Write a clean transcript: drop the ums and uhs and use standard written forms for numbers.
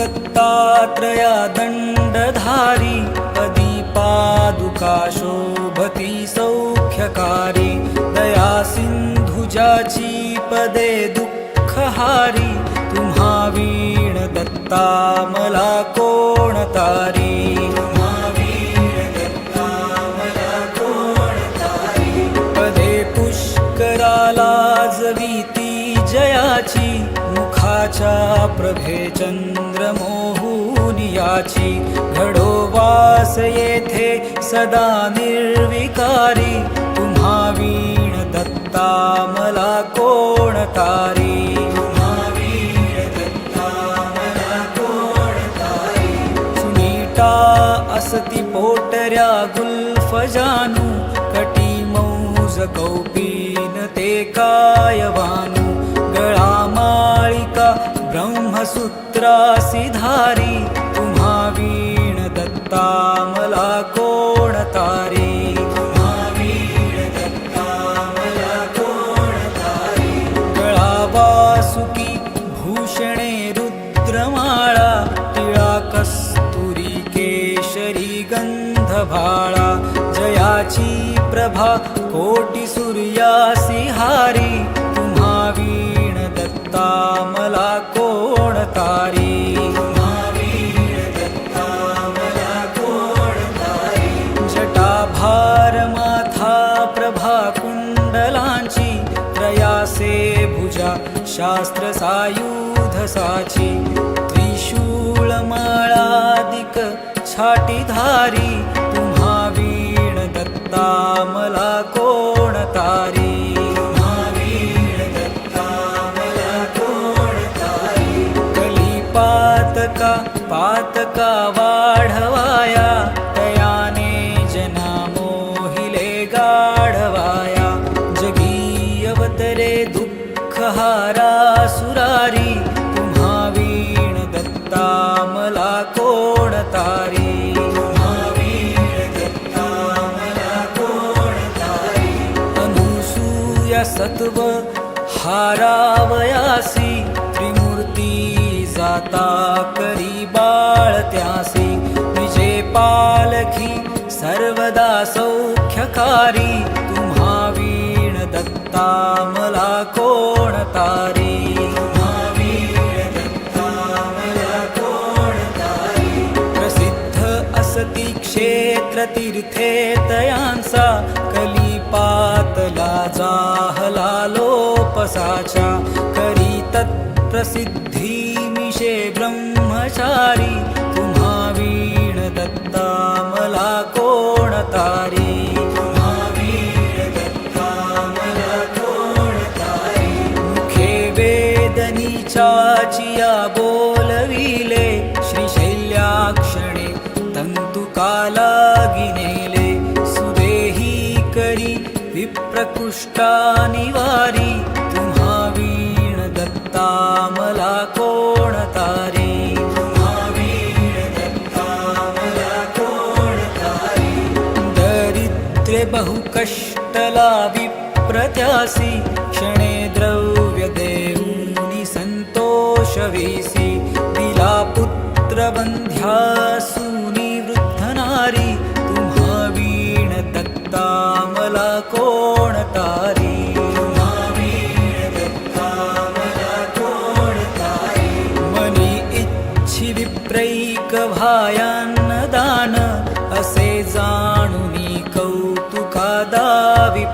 दत्तात्रया दण्डधारी पदी पादुका शोभती सौख्यकारी दया सिंधुजाची पदे दुःखहारी तुम्हा वीण दत्ता मला कोण तारी पदे पुष्कराला जवीती जयाची मुखाच्या प्रभे चंद्र मोहुनियाची घडो वास येथे सदा निर्विकारी तुम्हा वीण दत्ता मला कोण तारी सुनीटा असती पोटऱ्या गुल्फ जानू कटी मौज कौपीन ते कायवानू गळा माळिका ब्रह्मसूत्रासी धारी तुम्हा वीण दत्ता मला कोण तारी गळा वासुकी भूषणे रुद्रमाळा टिळा कस्तुरी केशरी गंधभाळा जयाची प्रभा कोटी सूर्यासी हारी तुम्हा वीण दत्ता मला कोण तारी जटाभार माथा प्रभा कुंडलांची त्रयासे भुजा शास्त्र सायुध साची त्रिशूळ माळादिक छाटीधारी तुम्हा वीण दत्ता मला कोण तारी पातका वाढवाया तयाने जना मोहिले गाढवाया जगी अवतरे दुःखहारा सुरारी तुम्हा वीण दत्ता मला कोण तारी अनुसूया सत्व हारावयासी त्रिमूर्ती जाता करी बाळत्यासी विजे पालखी सर्वदा सौख्यकारी तुम्हा वीण दत्ता मला कोण तारी प्रसिद्ध असती क्षेत्र तीर्थे तयांसा कलिपातला जाहला लोपसाचा करी तत्प्रसिद्धी मिशे ब्रह्मचारी तुम्हा वीण दत्ता मला कोण तारी मुखे वेदनीचाचिया बोलविले श्रीशैल्याक्षणे तंतुकाला गिनेले सुदेही करी विप्रकुष्टा निवारी तुम्हा वीण दत्ता मला कोण तारी दरिद्रे बहुकष्टला विप्रत्यासी क्षणे द्रव्य देऊनी संतोष वीसी दिला पुत्र बंध्या सूनी वृद्ध नारी तुम्हा वीण दत्ता मला कोण तारी विप्रैक भायान्न दान असे जाणुनी कौतुका दावी